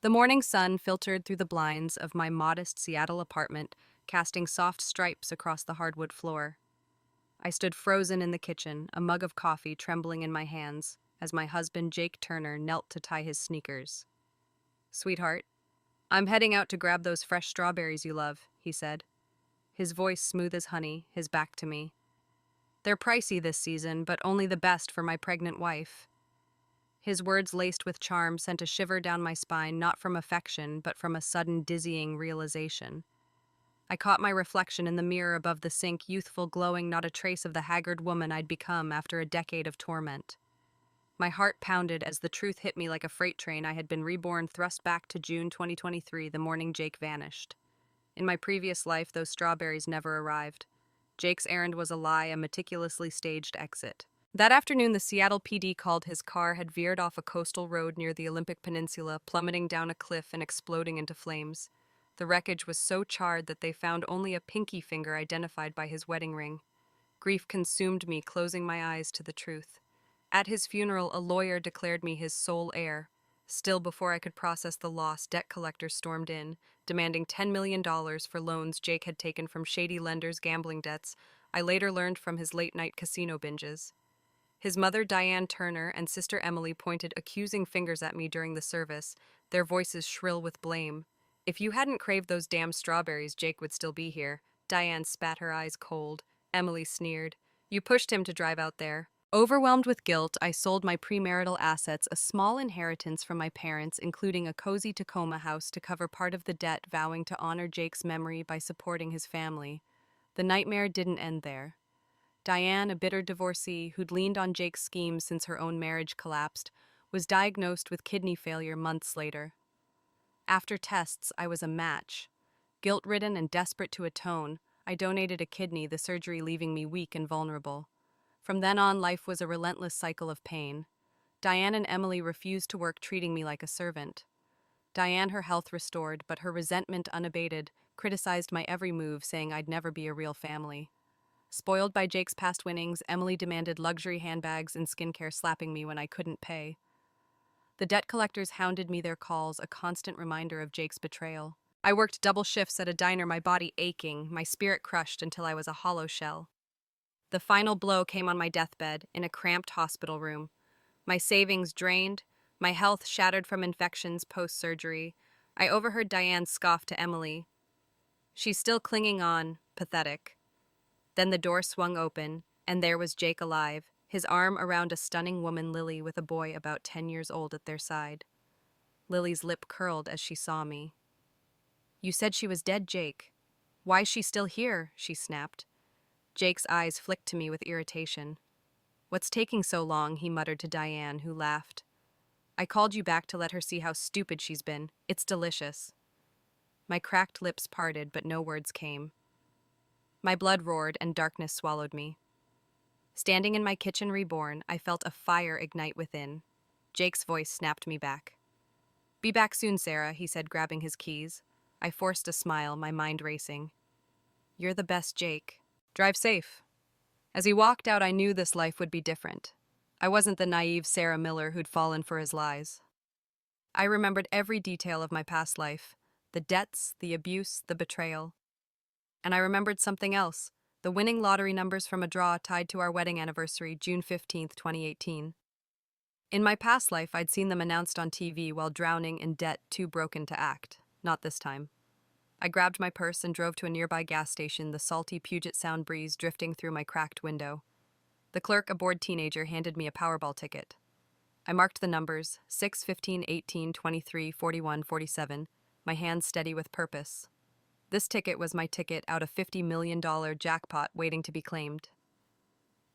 The morning sun filtered through the blinds of my modest Seattle apartment, casting soft stripes across the hardwood floor. I stood frozen in the kitchen, a mug of coffee trembling in my hands, as my husband Jake Turner knelt to tie his sneakers. "Sweetheart, I'm heading out to grab those fresh strawberries you love," he said, his voice smooth as honey, his back to me. "They're pricey this season, but only the best for my pregnant wife." His words laced with charm sent a shiver down my spine, not from affection, but from a sudden dizzying realization. I caught my reflection in the mirror above the sink, youthful, glowing, not a trace of the haggard woman I'd become after a decade of torment. My heart pounded as the truth hit me like a freight train. I had been reborn, thrust back to June 2023, the morning Jake vanished. In my previous life, those strawberries never arrived. Jake's errand was a lie, a meticulously staged exit. That afternoon, the Seattle PD called his car had veered off a coastal road near the Olympic Peninsula, plummeting down a cliff and exploding into flames. The wreckage was so charred that they found only a pinky finger identified by his wedding ring. Grief consumed me, closing my eyes to the truth. At his funeral, a lawyer declared me his sole heir. Still, before I could process the loss, debt collectors stormed in, demanding $10 million for loans Jake had taken from shady lenders' gambling debts I later learned from his late-night casino binges. His mother, Diane Turner, and sister Emily pointed accusing fingers at me during the service, their voices shrill with blame. "If you hadn't craved those damn strawberries, Jake would still be here." Diane spat, her eyes cold. Emily sneered. "You pushed him to drive out there." Overwhelmed with guilt, I sold my premarital assets, a small inheritance from my parents, including a cozy Tacoma house, to cover part of the debt, vowing to honor Jake's memory by supporting his family. The nightmare didn't end there. Diane, a bitter divorcee who'd leaned on Jake's schemes since her own marriage collapsed, was diagnosed with kidney failure months later. After tests, I was a match. Guilt-ridden and desperate to atone, I donated a kidney, the surgery leaving me weak and vulnerable. From then on, life was a relentless cycle of pain. Diane and Emily refused to work, treating me like a servant. Diane, her health restored, but her resentment unabated, criticized my every move, saying I'd never be a real family. Spoiled by Jake's past winnings, Emily demanded luxury handbags and skincare, slapping me when I couldn't pay. The debt collectors hounded me, their calls a constant reminder of Jake's betrayal. I worked double shifts at a diner, my body aching, my spirit crushed until I was a hollow shell. The final blow came on my deathbed, in a cramped hospital room. My savings drained, my health shattered from infections post-surgery. I overheard Diane scoff to Emily. "She's still clinging on, pathetic." Then the door swung open, and there was Jake alive, his arm around a stunning woman, Lily, with a boy about 10 years old at their side. Lily's lip curled as she saw me. "You said she was dead, Jake. Why's she still here?" she snapped. Jake's eyes flicked to me with irritation. "What's taking so long?" he muttered to Diane, who laughed. "I called you back to let her see how stupid she's been. It's delicious." My cracked lips parted, but no words came. My blood roared and darkness swallowed me. Standing in my kitchen reborn, I felt a fire ignite within. Jake's voice snapped me back. "Be back soon, Sarah," he said, grabbing his keys. I forced a smile, my mind racing. "You're the best, Jake. Drive safe." As he walked out, I knew this life would be different. I wasn't the naive Sarah Miller who'd fallen for his lies. I remembered every detail of my past life, the debts, the abuse, the betrayal. And I remembered something else, the winning lottery numbers from a draw tied to our wedding anniversary, June 15th, 2018. In my past life, I'd seen them announced on TV while drowning in debt, too broken to act. Not this time. I grabbed my purse and drove to a nearby gas station, the salty Puget Sound breeze drifting through my cracked window. The clerk, a bored teenager, handed me a Powerball ticket. I marked the numbers, 6, 15, 18, 23, 41, 47, my hands steady with purpose. This ticket was my ticket out of $50 million jackpot waiting to be claimed.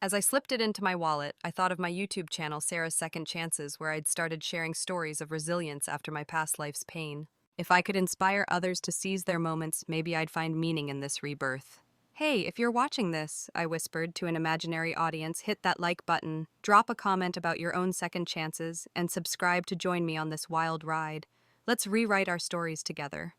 As I slipped it into my wallet, I thought of my YouTube channel, Sarah's Second Chances, where I'd started sharing stories of resilience after my past life's pain. If I could inspire others to seize their moments, maybe I'd find meaning in this rebirth. "Hey, if you're watching this," I whispered to an imaginary audience, "hit that like button, drop a comment about your own second chances, and subscribe to join me on this wild ride. Let's rewrite our stories together."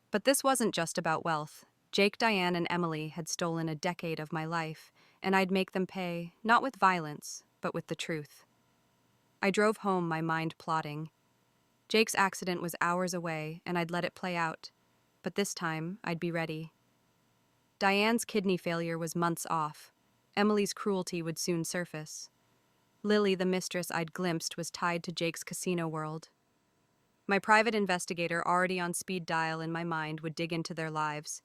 But this wasn't just about wealth. Jake, Diane, and Emily had stolen a decade of my life, and I'd make them pay, not with violence, but with the truth. I drove home, my mind plotting. Jake's accident was hours away, and I'd let it play out. But this time, I'd be ready. Diane's kidney failure was months off. Emily's cruelty would soon surface. Lily, the mistress I'd glimpsed, was tied to Jake's casino world. My private investigator, already on speed dial in my mind, would dig into their lives.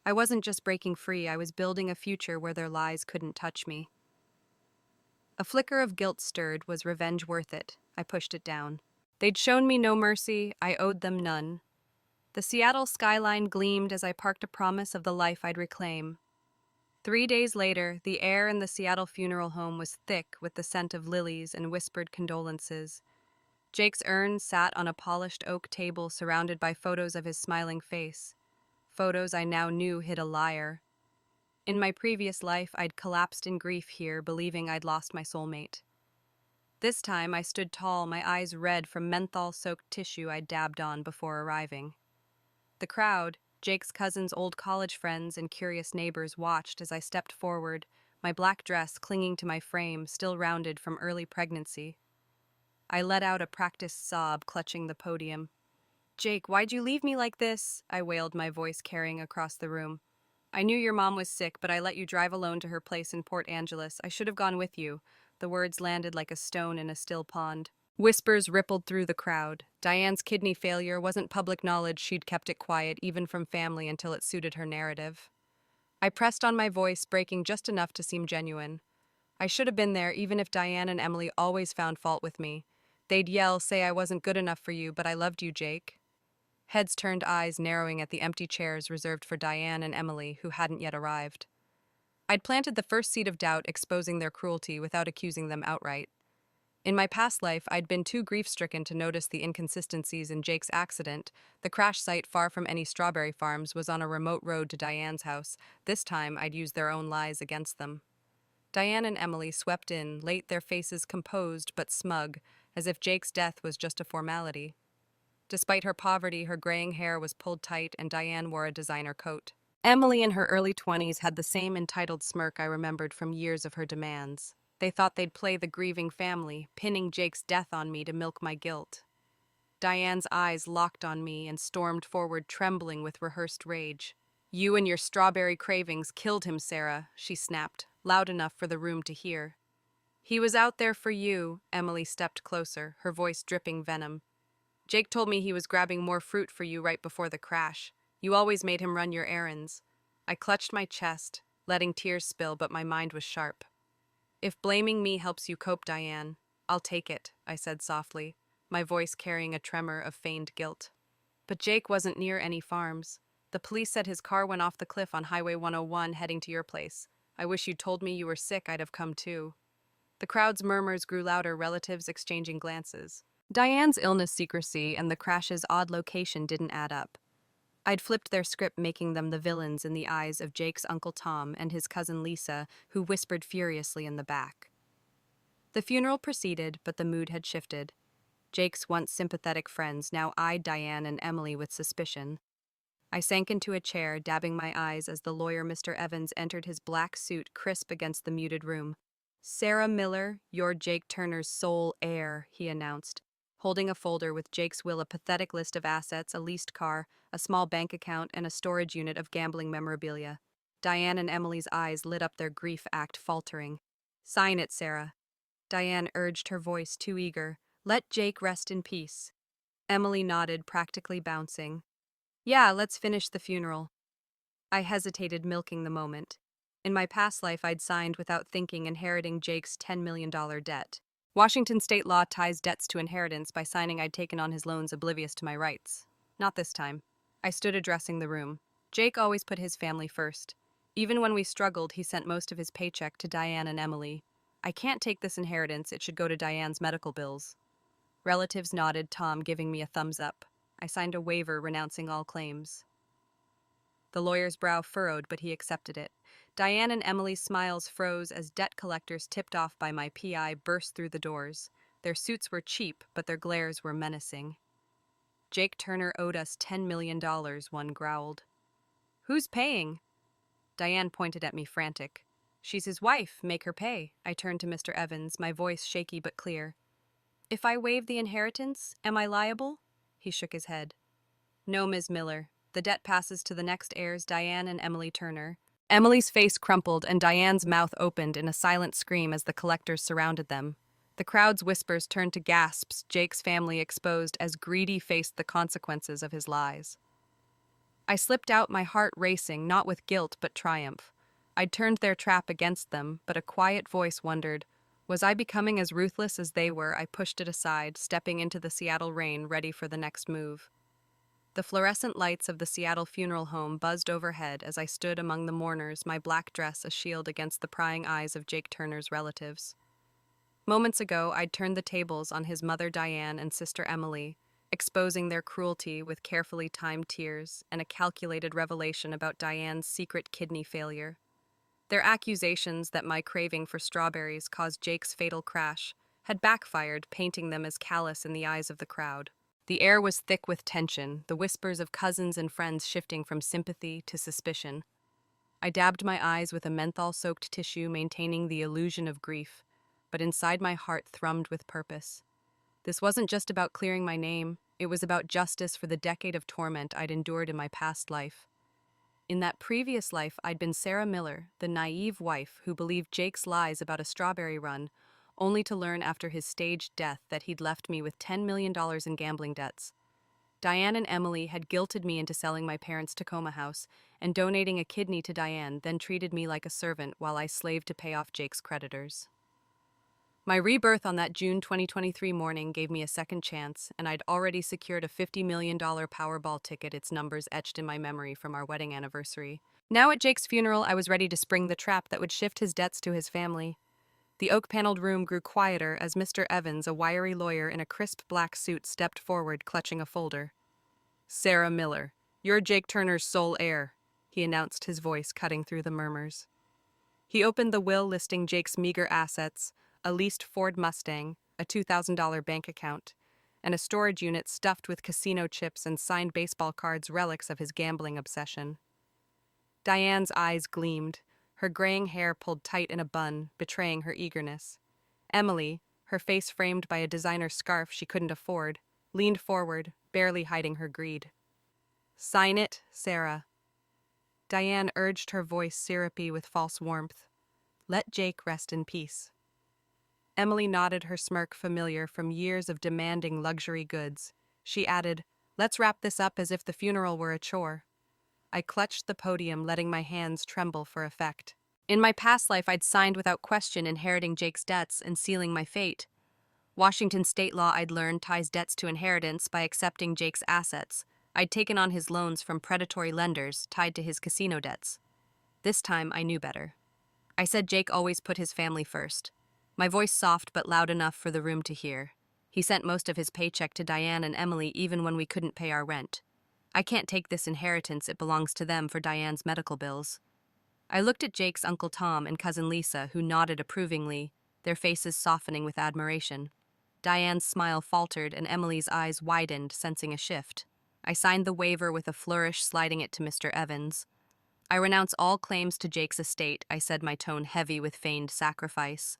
I wasn't just breaking free, I was building a future where their lies couldn't touch me. A flicker of guilt stirred. Was revenge worth it? I pushed it down. They'd shown me no mercy, I owed them none. The Seattle skyline gleamed as I parked a promise of the life I'd reclaim. 3 days later, the air in the Seattle funeral home was thick with the scent of lilies and whispered condolences. Jake's urn sat on a polished oak table surrounded by photos of his smiling face. Photos I now knew hid a liar. In my previous life, I'd collapsed in grief here, believing I'd lost my soulmate. This time, I stood tall, my eyes red from menthol-soaked tissue I'd dabbed on before arriving. The crowd, Jake's cousins, old college friends, and curious neighbors watched as I stepped forward, my black dress clinging to my frame, still rounded from early pregnancy. I let out a practiced sob, clutching the podium. "Jake, why'd you leave me like this?" I wailed, my voice carrying across the room. "I knew your mom was sick, but I let you drive alone to her place in Port Angeles. I should have gone with you." The words landed like a stone in a still pond. Whispers rippled through the crowd. Diane's kidney failure wasn't public knowledge. She'd kept it quiet, even from family, until it suited her narrative. I pressed on my voice, breaking just enough to seem genuine. "I should have been there, even if Diane and Emily always found fault with me. They'd yell, say I wasn't good enough for you, but I loved you, Jake." Heads turned, eyes narrowing at the empty chairs reserved for Diane and Emily, who hadn't yet arrived. I'd planted the first seed of doubt, exposing their cruelty without accusing them outright. In my past life, I'd been too grief-stricken to notice the inconsistencies in Jake's accident. The crash site, far from any strawberry farms, was on a remote road to Diane's house. This time, I'd used their own lies against them. Diane and Emily swept in, late, their faces composed but smug, as if Jake's death was just a formality. Despite her poverty, her graying hair was pulled tight and Diane wore a designer coat. Emily, in her early 20s, had the same entitled smirk I remembered from years of her demands. They thought they'd play the grieving family, pinning Jake's death on me to milk my guilt. Diane's eyes locked on me and stormed forward, trembling with rehearsed rage. "You and your strawberry cravings killed him, Sarah," she snapped, loud enough for the room to hear. "He was out there for you." Emily stepped closer, her voice dripping venom. "Jake told me he was grabbing more fruit for you right before the crash. You always made him run your errands." I clutched my chest, letting tears spill, but my mind was sharp. "If blaming me helps you cope, Diane, I'll take it," I said softly, my voice carrying a tremor of feigned guilt. "But Jake wasn't near any farms. The police said his car went off the cliff on Highway 101 heading to your place. I wish you'd told me you were sick, I'd have come too." The crowd's murmurs grew louder, relatives exchanging glances. Diane's illness, secrecy, and the crash's odd location didn't add up. I'd flipped their script, making them the villains in the eyes of Jake's Uncle Tom and his cousin Lisa, who whispered furiously in the back. The funeral proceeded, but the mood had shifted. Jake's once sympathetic friends now eyed Diane and Emily with suspicion. I sank into a chair, dabbing my eyes as the lawyer, Mr. Evans, entered, his black suit crisp against the muted room. "Sarah Miller, you're Jake Turner's sole heir," he announced, holding a folder with Jake's will, a pathetic list of assets, a leased car, a small bank account, and a storage unit of gambling memorabilia. Diane and Emily's eyes lit up, their grief act faltering. "Sign it, Sarah." Diane urged, her voice too eager. "Let Jake rest in peace." Emily nodded, practically bouncing. "Yeah, let's finish the funeral." I hesitated, milking the moment. In my past life, I'd signed without thinking, inheriting Jake's $10 million debt. Washington state law ties debts to inheritance. By signing, I'd taken on his loans, oblivious to my rights. Not this time. I stood addressing the room. Jake always put his family first. Even when we struggled, he sent most of his paycheck to Diane and Emily. "I can't take this inheritance. It should go to Diane's medical bills." Relatives nodded, Tom giving me a thumbs up. I signed a waiver renouncing all claims. The lawyer's brow furrowed, but he accepted it. Diane and Emily's smiles froze as debt collectors, tipped off by my PI, burst through the doors. Their suits were cheap, but their glares were menacing. "Jake Turner owed us $10 million, one growled. "Who's paying?" Diane pointed at me, frantic. "She's his wife. Make her pay." I turned to Mr. Evans, my voice shaky but clear. If I waive the inheritance, am I liable? He shook his head. No, Ms. Miller. The debt passes to the next heirs, Diane and Emily Turner. Emily's face crumpled and Diane's mouth opened in a silent scream as the collectors surrounded them. The crowd's whispers turned to gasps, Jake's family exposed as Greedy faced the consequences of his lies. I slipped out, my heart racing, not with guilt but triumph. I'd turned their trap against them, but a quiet voice wondered, was I becoming as ruthless as they were? I pushed it aside, stepping into the Seattle rain, ready for the next move. The fluorescent lights of the Seattle funeral home buzzed overhead as I stood among the mourners, my black dress a shield against the prying eyes of Jake Turner's relatives. Moments ago, I'd turned the tables on his mother Diane and sister Emily, exposing their cruelty with carefully timed tears and a calculated revelation about Diane's secret kidney failure. Their accusations that my craving for strawberries caused Jake's fatal crash had backfired, painting them as callous in the eyes of the crowd. The air was thick with tension, the whispers of cousins and friends shifting from sympathy to suspicion. I dabbed my eyes with a menthol-soaked tissue, maintaining the illusion of grief, but inside my heart thrummed with purpose. This wasn't just about clearing my name, it was about justice for the decade of torment I'd endured in my past life. In that previous life, I'd been Sarah Miller, the naive wife who believed Jake's lies about a strawberry run, only to learn after his staged death that he'd left me with $10 million in gambling debts. Diane and Emily had guilted me into selling my parents' Tacoma house and donating a kidney to Diane, then treated me like a servant while I slaved to pay off Jake's creditors. My rebirth on that June 2023 morning gave me a second chance, and I'd already secured a $50 million Powerball ticket, its numbers etched in my memory from our wedding anniversary. Now at Jake's funeral, I was ready to spring the trap that would shift his debts to his family. The oak-paneled room grew quieter as Mr. Evans, a wiry lawyer in a crisp black suit, stepped forward, clutching a folder. "Sarah Miller, you're Jake Turner's sole heir," he announced, his voice cutting through the murmurs. He opened the will listing Jake's meager assets, a leased Ford Mustang, a $2,000 bank account, and a storage unit stuffed with casino chips and signed baseball cards, relics of his gambling obsession. Diane's eyes gleamed, her graying hair pulled tight in a bun, betraying her eagerness. Emily, her face framed by a designer scarf she couldn't afford, leaned forward, barely hiding her greed. "Sign it, Sarah." Diane urged, her voice syrupy with false warmth. "Let Jake rest in peace." Emily nodded, her smirk familiar from years of demanding luxury goods. She added, "Let's wrap this up as if the funeral were a chore." I clutched the podium, letting my hands tremble for effect. In my past life, I'd signed without question, inheriting Jake's debts and sealing my fate. Washington state law, I'd learned, ties debts to inheritance by accepting Jake's assets. I'd taken on his loans from predatory lenders tied to his casino debts. This time, I knew better. I said Jake always put his family first. My voice soft but loud enough for the room to hear. He sent most of his paycheck to Diane and Emily even when we couldn't pay our rent. I can't take this inheritance, it belongs to them for Diane's medical bills. I looked at Jake's Uncle Tom and Cousin Lisa, who nodded approvingly, their faces softening with admiration. Diane's smile faltered and Emily's eyes widened, sensing a shift. I signed the waiver with a flourish, sliding it to Mr. Evans. "I renounce all claims to Jake's estate," I said, my tone heavy with feigned sacrifice.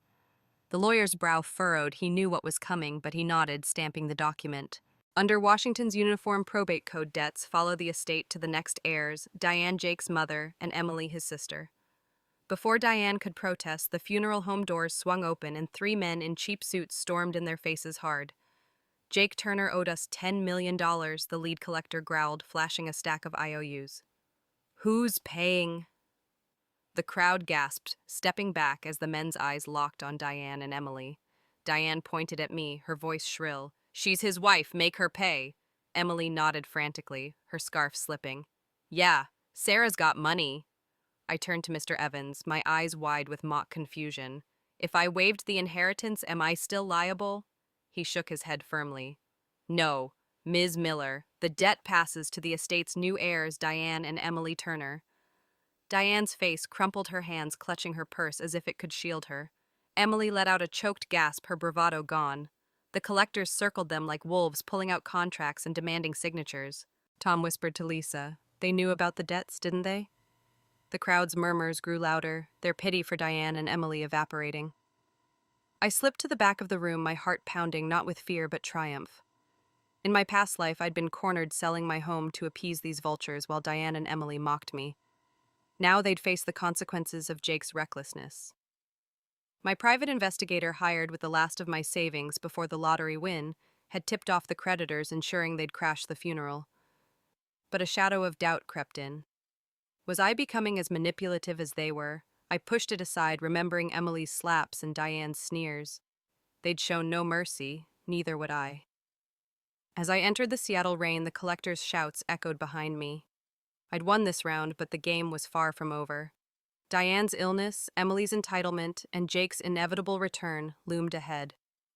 The lawyer's brow furrowed. He knew what was coming, but he nodded, stamping the document. Under Washington's Uniform Probate Code, debts follow the estate to the next heirs, Diane, Jake's mother, and Emily, his sister. Before Diane could protest, the funeral home doors swung open and 3 men in cheap suits stormed in, their faces hard. "Jake Turner owed us $10 million, the lead collector growled, flashing a stack of IOUs. "Who's paying?" The crowd gasped, stepping back as the men's eyes locked on Diane and Emily. Diane pointed at me, her voice shrill. "She's his wife, make her pay." Emily nodded frantically, her scarf slipping. "Yeah, Sarah's got money." I turned to Mr. Evans, my eyes wide with mock confusion. "If I waived the inheritance, am I still liable?" He shook his head firmly. "No, Ms. Miller. The debt passes to the estate's new heirs, Diane and Emily Turner." Diane's face crumpled, her hands clutching her purse as if it could shield her. Emily let out a choked gasp, her bravado gone. The collectors circled them like wolves, pulling out contracts and demanding signatures. Tom whispered to Lisa, "They knew about the debts, didn't they?" The crowd's murmurs grew louder, their pity for Diane and Emily evaporating. I slipped to the back of the room, my heart pounding not with fear but triumph. In my past life, I'd been cornered selling my home to appease these vultures while Diane and Emily mocked me. Now they'd face the consequences of Jake's recklessness. My private investigator, hired with the last of my savings before the lottery win, had tipped off the creditors, ensuring they'd crash the funeral. But a shadow of doubt crept in. Was I becoming as manipulative as they were? I pushed it aside, remembering Emily's slaps and Diane's sneers. They'd shown no mercy, neither would I. As I entered the Seattle rain, the collector's shouts echoed behind me. I'd won this round, but the game was far from over. Diane's illness, Emily's entitlement, and Jake's inevitable return loomed ahead.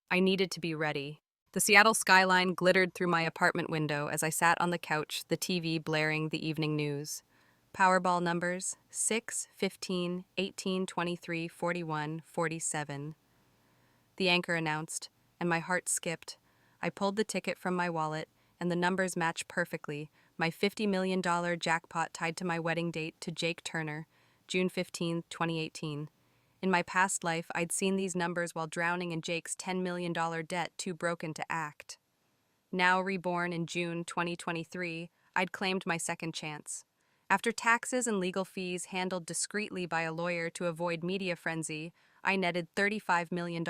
I needed to be ready. The Seattle skyline glittered through my apartment window as I sat on the couch, the TV blaring the evening news. Powerball numbers 6, 15, 18, 23, 41, 47. The anchor announced, and my heart skipped. I pulled the ticket from my wallet, and the numbers matched perfectly. My $50 million jackpot tied to my wedding date to Jake Turner, June 15, 2018. In my past life, I'd seen these numbers while drowning in Jake's $10 million debt, too broken to act. Now reborn in June 2023, I'd claimed my second chance. After taxes and legal fees handled discreetly by a lawyer to avoid media frenzy, I netted $35 million.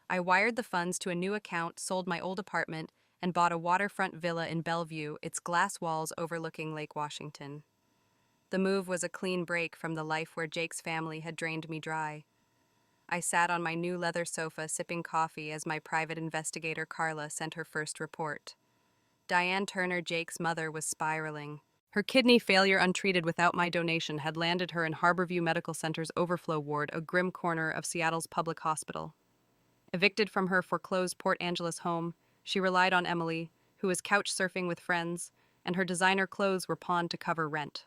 I wired the funds to a new account, sold my old apartment, and bought a waterfront villa in Bellevue, its glass walls overlooking Lake Washington. The move was a clean break from the life where Jake's family had drained me dry. I sat on my new leather sofa sipping coffee as my private investigator Carla sent her first report. Diane Turner, Jake's mother, was spiraling. Her kidney failure, untreated without my donation, had landed her in Harborview Medical Center's overflow ward, a grim corner of Seattle's public hospital. Evicted from her foreclosed Port Angeles home, she relied on Emily, who was couch surfing with friends, and her designer clothes were pawned to cover rent.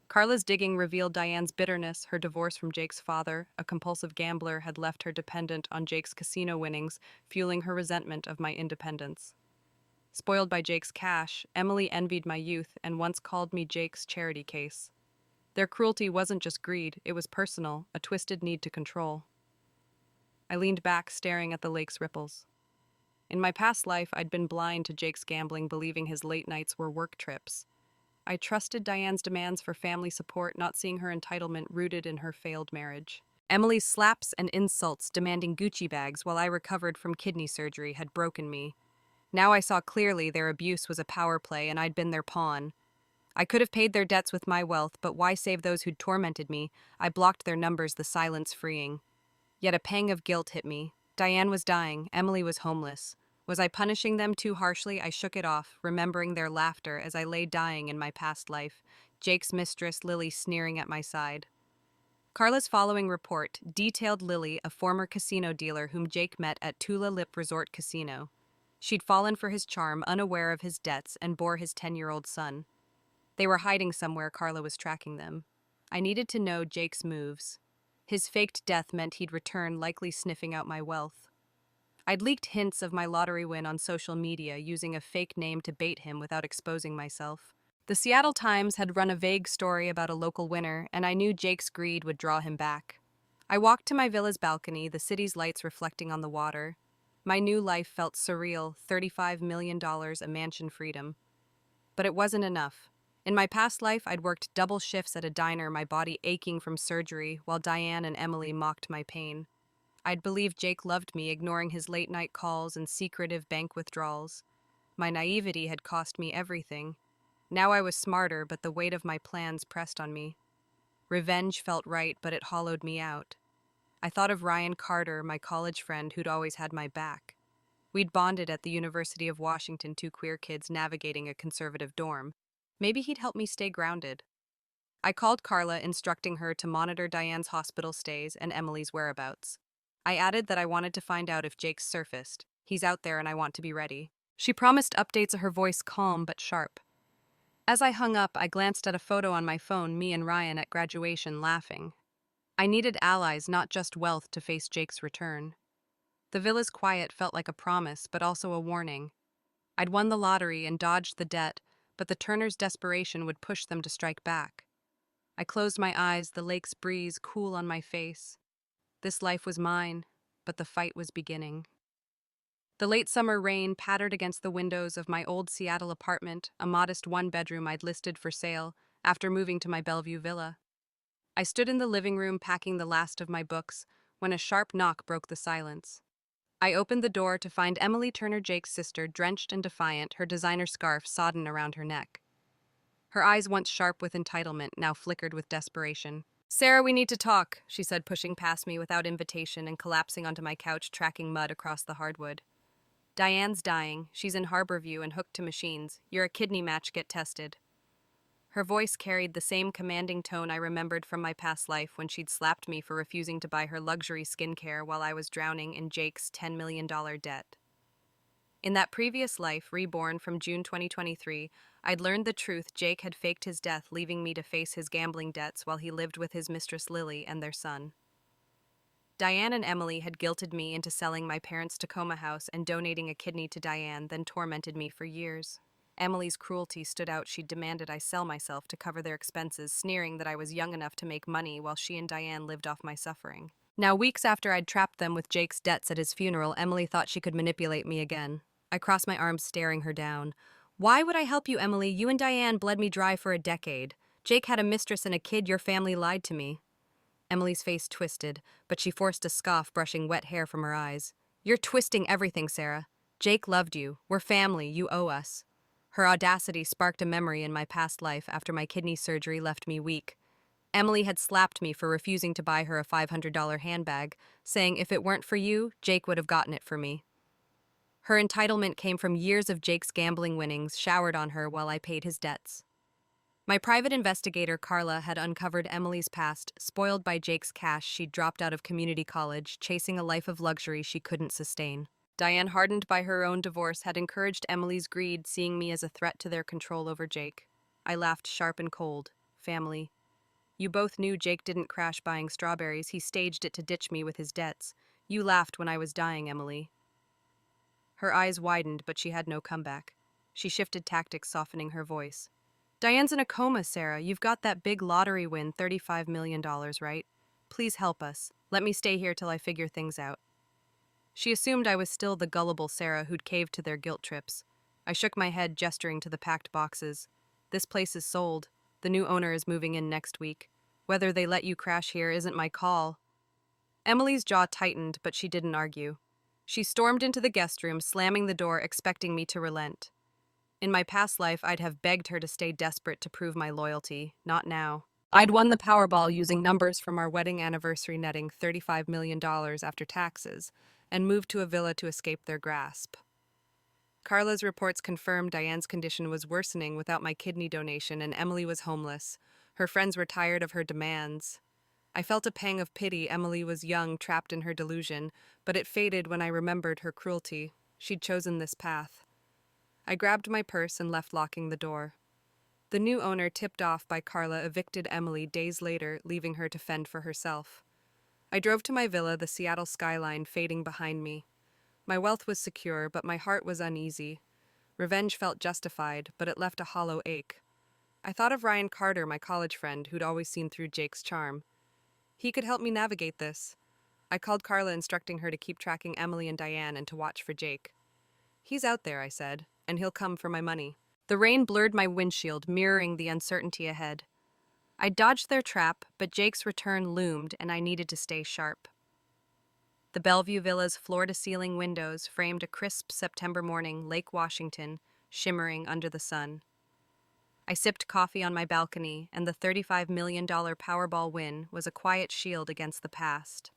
Carla's digging revealed Diane's bitterness. Her divorce from Jake's father, a compulsive gambler, had left her dependent on Jake's casino winnings, fueling her resentment of my independence. Spoiled by Jake's cash, Emily envied my youth and once called me Jake's charity case. Their cruelty wasn't just greed, it was personal, a twisted need to control. I leaned back, staring at the lake's ripples. In my past life, I'd been blind to Jake's gambling, believing his late nights were work trips. I trusted Diane's demands for family support, not seeing her entitlement rooted in her failed marriage. Emily's slaps and insults demanding Gucci bags while I recovered from kidney surgery had broken me. Now I saw clearly their abuse was a power play and I'd been their pawn. I could have paid their debts with my wealth, but why save those who'd tormented me? I blocked their numbers, the silence freeing. Yet a pang of guilt hit me. Diane was dying, Emily was homeless. Was I punishing them too harshly? I shook it off, remembering their laughter as I lay dying in my past life, Jake's mistress, Lily, sneering at my side. Carla's following report detailed Lily, a former casino dealer whom Jake met at Tula Lip Resort Casino. She'd fallen for his charm, unaware of his debts, and bore his 10-year-old son. They were hiding somewhere. Carla was tracking them. I needed to know Jake's moves. His faked death meant he'd return, likely sniffing out my wealth. I'd leaked hints of my lottery win on social media, using a fake name to bait him without exposing myself. The Seattle Times had run a vague story about a local winner, and I knew Jake's greed would draw him back. I walked to my villa's balcony, the city's lights reflecting on the water. My new life felt surreal, $35 million, a mansion, freedom. But it wasn't enough. In my past life, I'd worked double shifts at a diner, my body aching from surgery, while Diane and Emily mocked my pain. I'd believed Jake loved me, ignoring his late-night calls and secretive bank withdrawals. My naivety had cost me everything. Now I was smarter, but the weight of my plans pressed on me. Revenge felt right, but it hollowed me out. I thought of Ryan Carter, my college friend who'd always had my back. We'd bonded at the University of Washington, two queer kids navigating a conservative dorm. Maybe he'd help me stay grounded. I called Carla, instructing her to monitor Diane's hospital stays and Emily's whereabouts. I added that I wanted to find out if Jake's surfaced. He's out there and I want to be ready. She promised updates, her voice calm but sharp. As I hung up, I glanced at a photo on my phone, me and Ryan at graduation, laughing. I needed allies, not just wealth, to face Jake's return. The villa's quiet felt like a promise, but also a warning. I'd won the lottery and dodged the debt, but the Turners' desperation would push them to strike back. I closed my eyes, the lake's breeze cool on my face. This life was mine. but the fight was beginning. The late summer rain pattered against the windows of my old Seattle apartment, a modest one-bedroom I'd listed for sale after moving to my Bellevue villa. I stood in the living room packing the last of my books when a sharp knock broke the silence. I opened the door to find Emily Turner Jake's sister, drenched and defiant, her designer scarf sodden around her neck. Her eyes, once sharp with entitlement, now flickered with desperation. "Sarah, we need to talk," she said, pushing past me without invitation and collapsing onto my couch, tracking mud across the hardwood. "Diane's dying. She's in Harborview and hooked to machines. You're a kidney match, get tested." Her voice carried the same commanding tone I remembered from my past life when she'd slapped me for refusing to buy her luxury skincare while I was drowning in Jake's $10 million debt. In that previous life, Reborn from June 2023, I'd learned the truth. Jake had faked his death, leaving me to face his gambling debts while he lived with his mistress Lily and their son. Diane and Emily had guilted me into selling my parents' Tacoma house and donating a kidney to Diane, then tormented me for years. Emily's cruelty stood out. She demanded I sell myself to cover their expenses, sneering that I was young enough to make money while she and Diane lived off my suffering. Now, weeks after I'd trapped them with Jake's debts at his funeral, Emily thought she could manipulate me again. I crossed my arms, staring her down. "Why would I help you, Emily? You and Diane bled me dry for a decade. Jake had a mistress and a kid. Your family lied to me." Emily's face twisted, but she forced a scoff, brushing wet hair from her eyes. "You're twisting everything, Sarah. Jake loved you. We're family. You owe us." Her audacity sparked a memory in my past life after my kidney surgery left me weak. Emily had slapped me for refusing to buy her a $500 handbag, saying if it weren't for you, Jake would have gotten it for me. Her entitlement came from years of Jake's gambling winnings showered on her while I paid his debts. My private investigator, Carla, had uncovered Emily's past, spoiled by Jake's cash. She'd dropped out of community college, chasing a life of luxury she couldn't sustain. Diane, hardened by her own divorce, had encouraged Emily's greed, seeing me as a threat to their control over Jake. I laughed, sharp and cold. "Family. You both knew Jake didn't crash buying strawberries. He staged it to ditch me with his debts. You laughed when I was dying, Emily." Her eyes widened, but she had no comeback. She shifted tactics, softening her voice. "Diane's in a coma, Sarah. You've got that big lottery win, $35 million, right? Please help us. Let me stay here till I figure things out." She assumed I was still the gullible Sarah who'd caved to their guilt trips. I shook my head, gesturing to the packed boxes. "This place is sold. The new owner is moving in next week. Whether they let you crash here isn't my call." Emily's jaw tightened, but she didn't argue. She stormed into the guest room, slamming the door, expecting me to relent. In my past life, I'd have begged her to stay desperate to prove my loyalty. Not now. I'd won the Powerball using numbers from our wedding anniversary, netting $35 million after taxes, and moved to a villa to escape their grasp. Carla's reports confirmed Diane's condition was worsening without my kidney donation, and Emily was homeless. Her friends were tired of her demands. I felt a pang of pity. Emily was young, trapped in her delusion, but it faded when I remembered her cruelty. She'd chosen this path. I grabbed my purse and left, locking the door. The new owner, tipped off by Carla, evicted Emily days later, leaving her to fend for herself. I drove to my villa, the Seattle skyline fading behind me. My wealth was secure, but my heart was uneasy. Revenge felt justified, but it left a hollow ache. I thought of Ryan Carter, my college friend, who'd always seen through Jake's charm. He could help me navigate this. I called Carla, instructing her to keep tracking Emily and Diane and to watch for Jake. "He's out there," I said, "and he'll come for my money." The rain blurred my windshield, mirroring the uncertainty ahead. I dodged their trap, but Jake's return loomed, and I needed to stay sharp. The Bellevue Villa's floor-to-ceiling windows framed a crisp September morning, Lake Washington, shimmering under the sun. I sipped coffee on my balcony, and the $35 million Powerball win was a quiet shield against the past.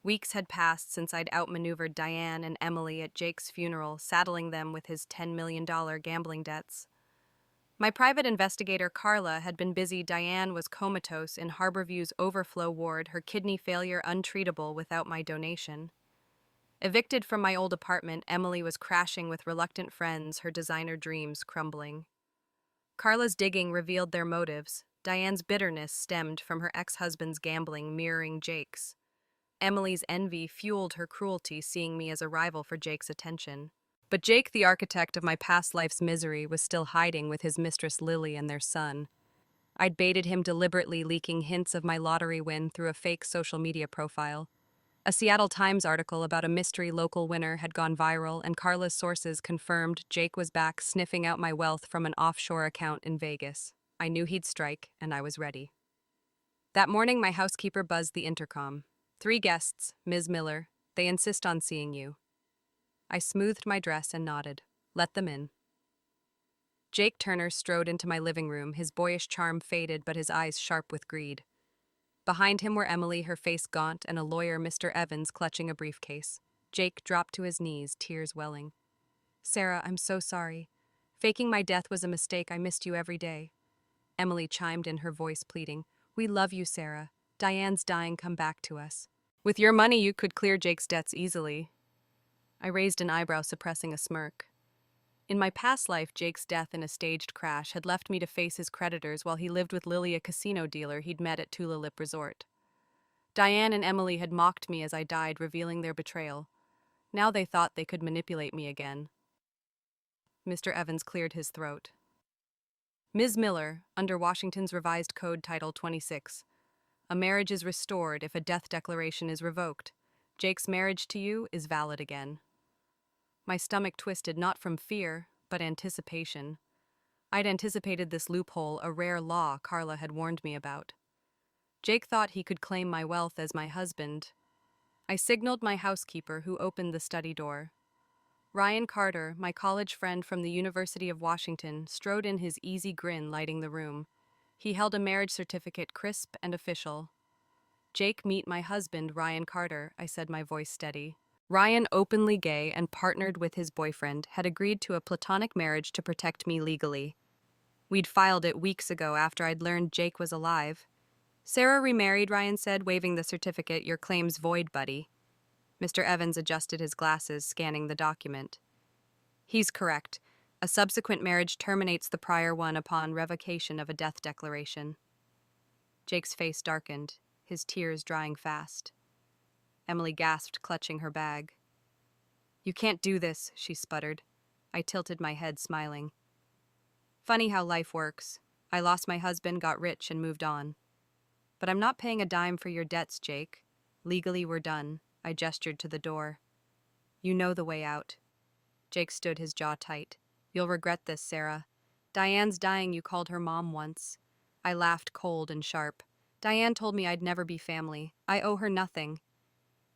Weeks had passed since I'd outmaneuvered Diane and Emily at Jake's funeral, saddling them with his $10 million gambling debts. My private investigator, Carla, had been busy. Diane was comatose in Harborview's overflow ward, her kidney failure untreatable without my donation. Evicted from my old apartment, Emily was crashing with reluctant friends, her designer dreams crumbling. Carla's digging revealed their motives. Diane's bitterness stemmed from her ex-husband's gambling, mirroring Jake's. Emily's envy fueled her cruelty, seeing me as a rival for Jake's attention. But Jake, the architect of my past life's misery, was still hiding with his mistress Lily and their son. I'd baited him deliberately, leaking hints of my lottery win through a fake social media profile. A Seattle Times article about a mystery local winner had gone viral, and Carla's sources confirmed Jake was back sniffing out my wealth from an offshore account in Vegas. I knew he'd strike, and I was ready. That morning, my housekeeper buzzed the intercom. 3 guests, Ms. Miller. They insist on seeing you. I smoothed my dress and nodded. Let them in. Jake Turner strode into my living room, his boyish charm faded but his eyes sharp with greed. Behind him were Emily, her face gaunt, and a lawyer, Mr. Evans, clutching a briefcase. Jake dropped to his knees, tears welling. Sarah, I'm so sorry. Faking my death was a mistake. I missed you every day. Emily chimed in, her voice pleading. We love you, Sarah. Diane's dying. Come back to us. With your money, you could clear Jake's debts easily. I raised an eyebrow, suppressing a smirk. In my past life, Jake's death in a staged crash had left me to face his creditors while he lived with Lily, a casino dealer he'd met at Tulalip Resort. Diane and Emily had mocked me as I died, revealing their betrayal. Now they thought they could manipulate me again. Mr. Evans cleared his throat. Ms. Miller, under Washington's revised Code Title 26, a marriage is restored if a death declaration is revoked. Jake's marriage to you is valid again. My stomach twisted, not from fear, but anticipation. I'd anticipated this loophole, a rare law Carla had warned me about. Jake thought he could claim my wealth as my husband. I signaled my housekeeper, who opened the study door. Ryan Carter, my college friend from the University of Washington, strode in, his easy grin lighting the room. He held a marriage certificate, crisp and official. Jake, meet my husband, Ryan Carter, I said, my voice steady. Ryan, openly gay and partnered with his boyfriend, had agreed to a platonic marriage to protect me legally. We'd filed it weeks ago after I'd learned Jake was alive. Sarah remarried, Ryan said, waving the certificate. Your claim's void, buddy. Mr. Evans adjusted his glasses, scanning the document. He's correct. A subsequent marriage terminates the prior one upon revocation of a death declaration. Jake's face darkened, his tears drying fast. Emily gasped, clutching her bag. You can't do this, she sputtered. I tilted my head, smiling. Funny how life works. I lost my husband, got rich, and moved on. But I'm not paying a dime for your debts, Jake. Legally, we're done. I gestured to the door. You know the way out. Jake stood, his jaw tight. You'll regret this, Sarah. Diane's dying. You called her mom once. I laughed, cold and sharp. Diane told me I'd never be family. I owe her nothing.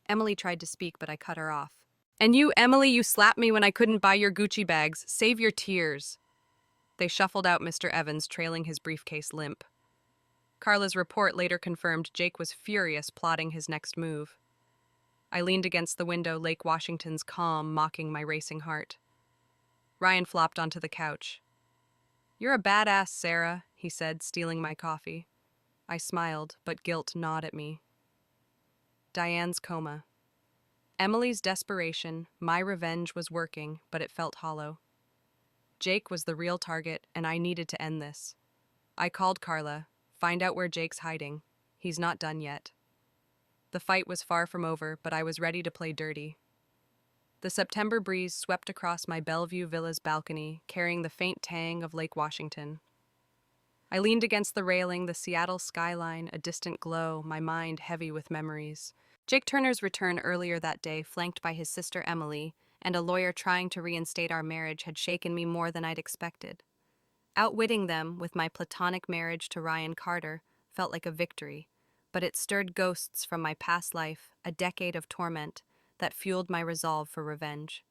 Emily tried to speak, but I cut her off. And you, Emily, you slapped me when I couldn't buy your Gucci bags. Save your tears. They shuffled out, Mr. Evans trailing his briefcase limp. Carla's report later confirmed Jake was furious, plotting his next move. I leaned against the window, Lake Washington's calm mocking my racing heart. Ryan flopped onto the couch. You're a badass, Sarah, he said, stealing my coffee. I smiled, but guilt gnawed at me. Diane's coma. Emily's desperation, my revenge was working, but it felt hollow. Jake was the real target, and I needed to end this. I called Carla. Find out where Jake's hiding. He's not done yet. The fight was far from over, but I was ready to play dirty. The September breeze swept across my Bellevue Villa's balcony, carrying the faint tang of Lake Washington. I leaned against the railing, the Seattle skyline, a distant glow, my mind heavy with memories. Jake Turner's return earlier that day, flanked by his sister Emily, and a lawyer trying to reinstate our marriage, had shaken me more than I'd expected. Outwitting them with my platonic marriage to Ryan Carter felt like a victory, but it stirred ghosts from my past life, a decade of torment, that fueled my resolve for revenge.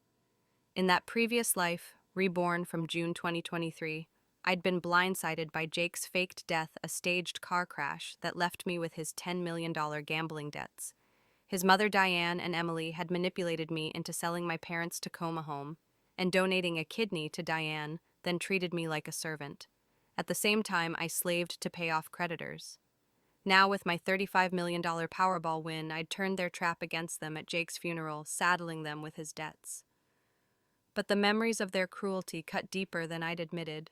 In that previous life, Reborn from June 2023, I'd been blindsided by Jake's faked death, a staged car crash that left me with his $10 million gambling debts. His mother Diane and Emily had manipulated me into selling my parents' Tacoma home and donating a kidney to Diane, then treated me like a servant. At the same time, I slaved to pay off creditors. Now, with my $35 million Powerball win, I'd turned their trap against them at Jake's funeral, saddling them with his debts. But the memories of their cruelty cut deeper than I'd admitted.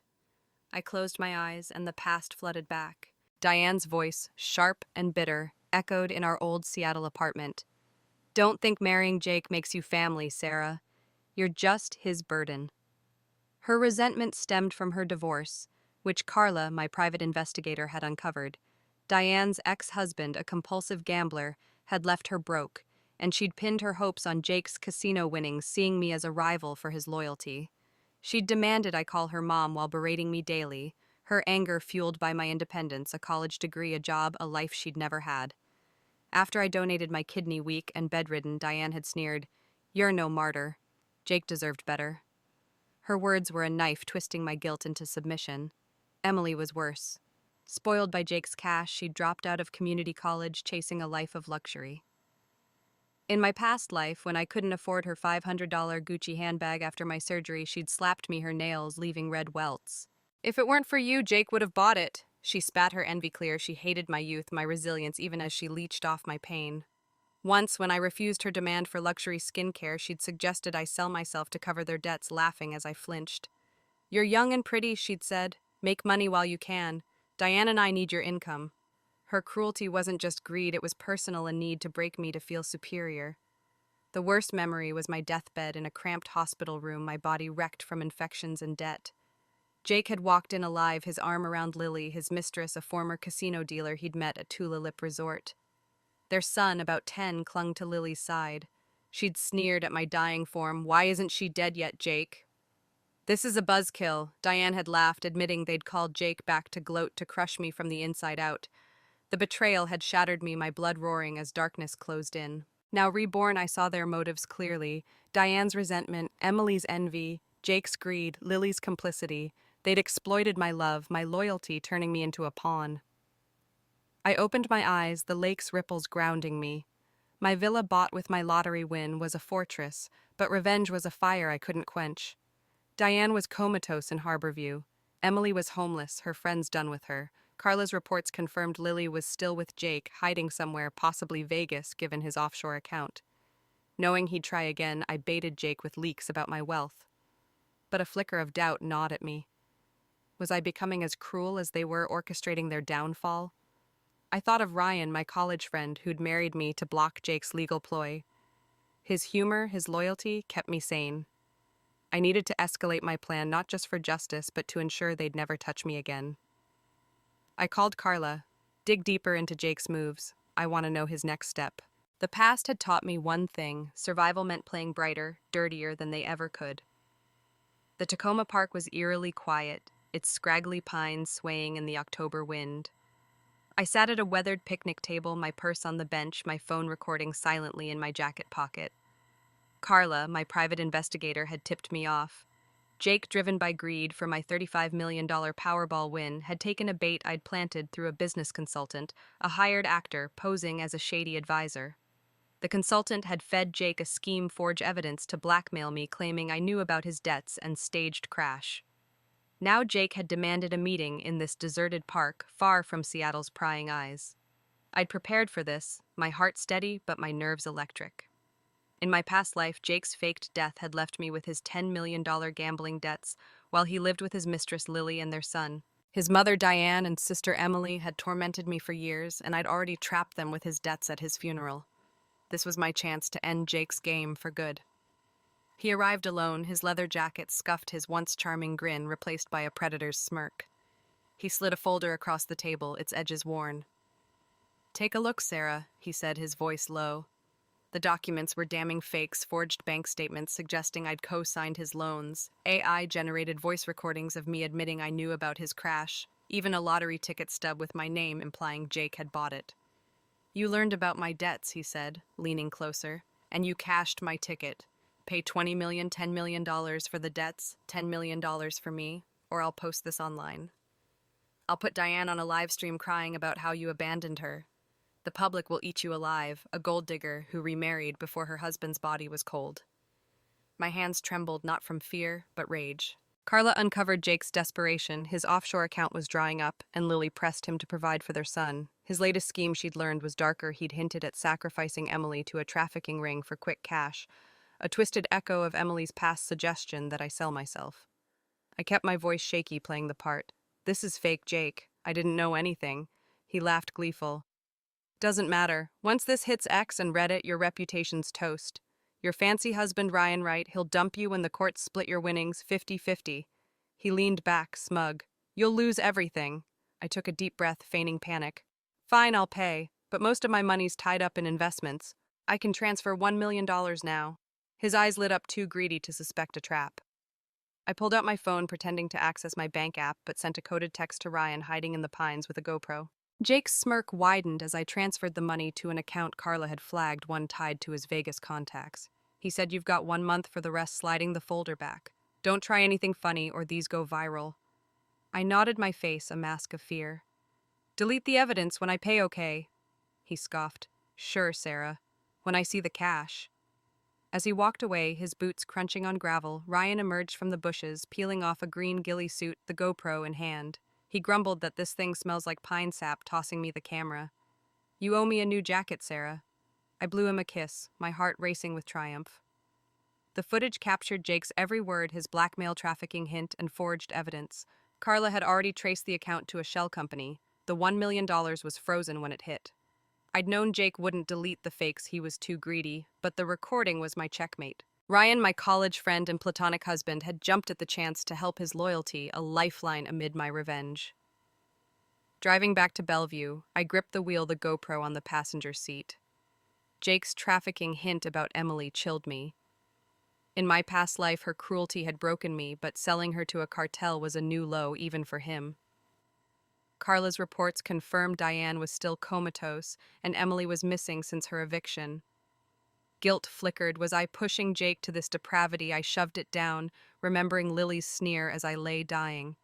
I closed my eyes, and the past flooded back. Diane's voice, sharp and bitter, echoed in our old Seattle apartment. Don't think marrying Jake makes you family, Sarah. You're just his burden. Her resentment stemmed from her divorce, which Carla, my private investigator, had uncovered. Diane's ex-husband, a compulsive gambler, had left her broke, and she'd pinned her hopes on Jake's casino winnings, seeing me as a rival for his loyalty. She'd demanded I call her mom while berating me daily, her anger fueled by my independence, a college degree, a job, a life she'd never had. After I donated my kidney weak and bedridden, Diane had sneered, "You're no martyr. Jake deserved better." Her words were a knife twisting my guilt into submission. Emily was worse. Spoiled by Jake's cash, she'd dropped out of community college, chasing a life of luxury. In my past life, when I couldn't afford her $500 Gucci handbag after my surgery, she'd slapped me her nails, leaving red welts. "If it weren't for you, Jake would have bought it." She spat her envy clear. She hated my youth, my resilience, even as she leeched off my pain. Once, when I refused her demand for luxury skincare, she'd suggested I sell myself to cover their debts, laughing as I flinched. "You're young and pretty," she'd said. "Make money while you can. Diane and I need your income." Her cruelty wasn't just greed, it was personal, a need to break me to feel superior. The worst memory was my deathbed in a cramped hospital room, my body wrecked from infections and debt. Jake had walked in alive, his arm around Lily, his mistress, a former casino dealer he'd met at Tulalip Resort. Their son, about 10, clung to Lily's side. She'd sneered at my dying form. "Why isn't she dead yet, Jake?" "This is a buzzkill," Diane had laughed, admitting they'd called Jake back to gloat, to crush me from the inside out. The betrayal had shattered me, my blood roaring as darkness closed in. Now reborn, I saw their motives clearly. Diane's resentment, Emily's envy, Jake's greed, Lily's complicity. They'd exploited my love, my loyalty, turning me into a pawn. I opened my eyes, the lake's ripples grounding me. My villa bought with my lottery win was a fortress, but revenge was a fire I couldn't quench. Diane was comatose in Harborview. Emily was homeless, her friends done with her. Carla's reports confirmed Lily was still with Jake, hiding somewhere, possibly Vegas, given his offshore account. Knowing he'd try again, I baited Jake with leaks about my wealth. But a flicker of doubt gnawed at me. Was I becoming as cruel as they were, orchestrating their downfall? I thought of Ryan, my college friend, who'd married me to block Jake's legal ploy. His humor, his loyalty, kept me sane. I needed to escalate my plan, not just for justice, but to ensure they'd never touch me again. I called Carla. "Dig deeper into Jake's moves. I want to know his next step." The past had taught me one thing: survival meant playing brighter, dirtier than they ever could. The Tacoma Park was eerily quiet, its scraggly pines swaying in the October wind. I sat at a weathered picnic table, my purse on the bench, my phone recording silently in my jacket pocket. Carla, my private investigator, had tipped me off. Jake, driven by greed for my $35 million Powerball win, had taken a bait I'd planted through a business consultant, a hired actor posing as a shady advisor. The consultant had fed Jake a scheme, forge evidence to blackmail me, claiming I knew about his debts and staged crash. Now Jake had demanded a meeting in this deserted park, far from Seattle's prying eyes. I'd prepared for this, my heart steady but my nerves electric. In my past life, Jake's faked death had left me with his $10 million gambling debts, while he lived with his mistress Lily and their son. His mother Diane and sister Emily had tormented me for years, and I'd already trapped them with his debts at his funeral. This was my chance to end Jake's game for good. He arrived alone, his leather jacket scuffed, his once charming grin replaced by a predator's smirk. He slid a folder across the table, its edges worn. "Take a look, Sarah," he said, his voice low. The documents were damning fakes, forged bank statements suggesting I'd co-signed his loans, AI-generated voice recordings of me admitting I knew about his crash, even a lottery ticket stub with my name implying Jake had bought it. "You learned about my debts," he said, leaning closer, "and you cashed my ticket. Pay $20 million, $10 million for the debts, $10 million for me, or I'll post this online. I'll put Diane on a live stream crying about how you abandoned her. The public will eat you alive, a gold digger who remarried before her husband's body was cold." My hands trembled, not from fear, but rage. Carla uncovered Jake's desperation. His offshore account was drying up, and Lily pressed him to provide for their son. His latest scheme, she'd learned, was darker. He'd hinted at sacrificing Emily to a trafficking ring for quick cash, a twisted echo of Emily's past suggestion that I sell myself. I kept my voice shaky, playing the part. "This is fake Jake. I didn't know anything." He laughed gleeful. "Doesn't matter. Once this hits X and Reddit, your reputation's toast. Your fancy husband, Ryan Wright, he'll dump you when the courts split your winnings 50-50. He leaned back, smug. "You'll lose everything." I took a deep breath, feigning panic. "Fine, I'll pay, but most of my money's tied up in investments. I can transfer $1 million now. His eyes lit up, too greedy to suspect a trap. I pulled out my phone, pretending to access my bank app, but sent a coded text to Ryan hiding in the pines with a GoPro. Jake's smirk widened as I transferred the money to an account Carla had flagged, one tied to his Vegas contacts. He said, "You've got 1 month, for the rest sliding the folder back. Don't try anything funny or these go viral." I nodded, my face a mask of fear. "Delete the evidence when I pay, okay?" He scoffed. "Sure, Sarah. When I see the cash." As he walked away, his boots crunching on gravel, Ryan emerged from the bushes, peeling off a green ghillie suit, the GoPro in hand. He grumbled that "this thing smells like pine sap," tossing me the camera. "You owe me a new jacket, Sarah." I blew him a kiss, my heart racing with triumph. The footage captured Jake's every word, his blackmail, trafficking hint, and forged evidence. Carla had already traced the account to a shell company. The $1 million was frozen when it hit. I'd known Jake wouldn't delete the fakes, he was too greedy, but the recording was my checkmate. Ryan, my college friend and platonic husband, had jumped at the chance to help his loyalty, a lifeline amid my revenge. Driving back to Bellevue, I gripped the wheel, the GoPro on the passenger seat. Jake's trafficking hint about Emily chilled me. In my past life, her cruelty had broken me, but selling her to a cartel was a new low, even for him. Carla's reports confirmed Diane was still comatose, and Emily was missing since her eviction. Guilt flickered. Was I pushing Jake to this depravity? I shoved it down, remembering Lily's sneer as I lay dying.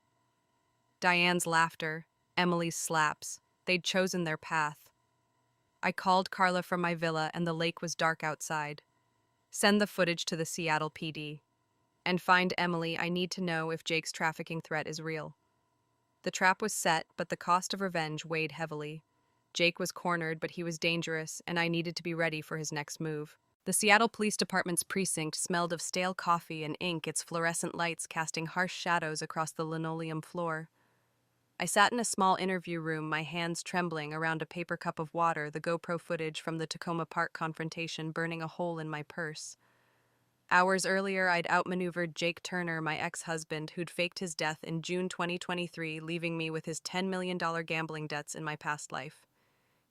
Diane's laughter, Emily's slaps. They'd chosen their path. I called Carla from my villa, and the lake was dark outside. "Send the footage to the Seattle PD. And find Emily. I need to know if Jake's trafficking threat is real." The trap was set, but the cost of revenge weighed heavily. Jake was cornered, but he was dangerous, and I needed to be ready for his next move. The Seattle Police Department's precinct smelled of stale coffee and ink, its fluorescent lights casting harsh shadows across the linoleum floor. I sat in a small interview room, my hands trembling, around a paper cup of water, the GoPro footage from the Tacoma Park confrontation burning a hole in my purse. Hours earlier, I'd outmaneuvered Jake Turner, my ex-husband, who'd faked his death in June 2023, leaving me with his $10 million gambling debts in my past life.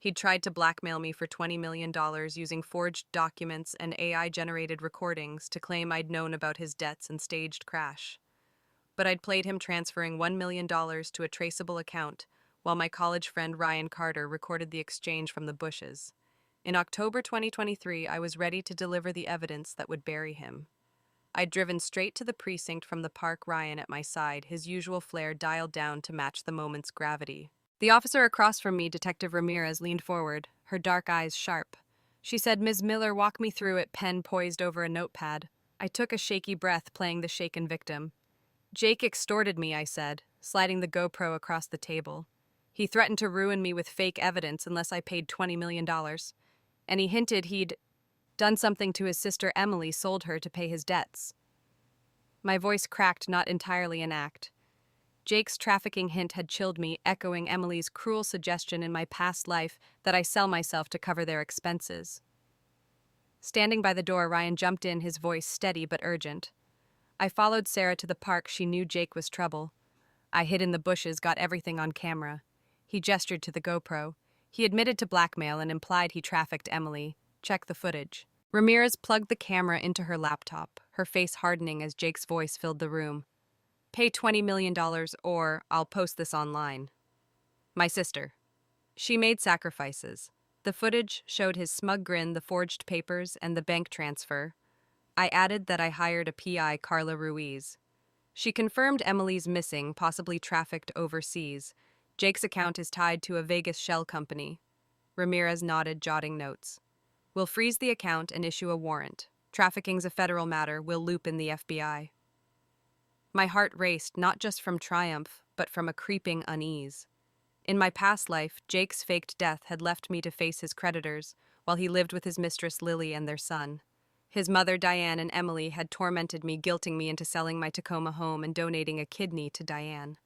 He'd tried to blackmail me for $20 million using forged documents and AI-generated recordings to claim I'd known about his debts and staged crash. But I'd played him, transferring $1 million to a traceable account, while my college friend Ryan Carter recorded the exchange from the bushes. In October 2023, I was ready to deliver the evidence that would bury him. I'd driven straight to the precinct from the park, Ryan at my side, his usual flair dialed down to match the moment's gravity. The officer across from me, Detective Ramirez, leaned forward, her dark eyes sharp. She said, "Ms. Miller, walk me through it," pen poised over a notepad. I took a shaky breath, playing the shaken victim. "Jake extorted me," I said, sliding the GoPro across the table. "He threatened to ruin me with fake evidence unless I paid $20 million. And he hinted he'd done something to his sister Emily, sold her to pay his debts." My voice cracked, not entirely an act. Jake's trafficking hint had chilled me, echoing Emily's cruel suggestion in my past life that I sell myself to cover their expenses. Standing by the door, Ryan jumped in, his voice steady but urgent. I followed Sarah to the park. She knew Jake was trouble. I hid in the bushes, got everything on camera. He gestured to the GoPro. He admitted to blackmail and implied he trafficked Emily. Check the footage. Ramirez plugged the camera into her laptop, her face hardening as Jake's voice filled the room. "Pay $20 million or I'll post this online." My sister. She made sacrifices. The footage showed his smug grin, the forged papers, and the bank transfer. I added that I hired a PI, Carla Ruiz. She confirmed Emily's missing, possibly trafficked overseas. Jake's account is tied to a Vegas shell company. Ramirez nodded, jotting notes. "We'll freeze the account and issue a warrant. Trafficking's a federal matter. We'll loop in the FBI." My heart raced, not just from triumph, but from a creeping unease. In my past life, Jake's faked death had left me to face his creditors, while he lived with his mistress Lily and their son. His mother, Diane, and Emily had tormented me, guilting me into selling my Tacoma home and donating a kidney to Diane.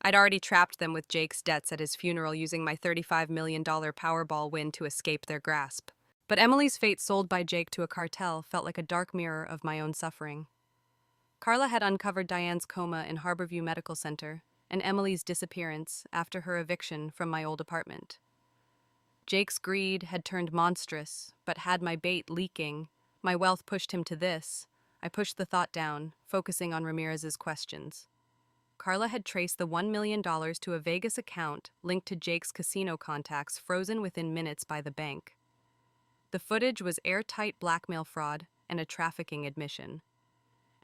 I'd already trapped them with Jake's debts at his funeral, using my $35 million Powerball win to escape their grasp. But Emily's fate, sold by Jake to a cartel, felt like a dark mirror of my own suffering. Carla had uncovered Diane's coma in Harborview Medical Center and Emily's disappearance after her eviction from my old apartment. Jake's greed had turned monstrous, but had my bait leaking. My wealth pushed him to this. I pushed the thought down, focusing on Ramirez's questions. Carla had traced the $1 million to a Vegas account linked to Jake's casino contacts frozen within minutes by the bank. The footage was airtight blackmail fraud and a trafficking admission.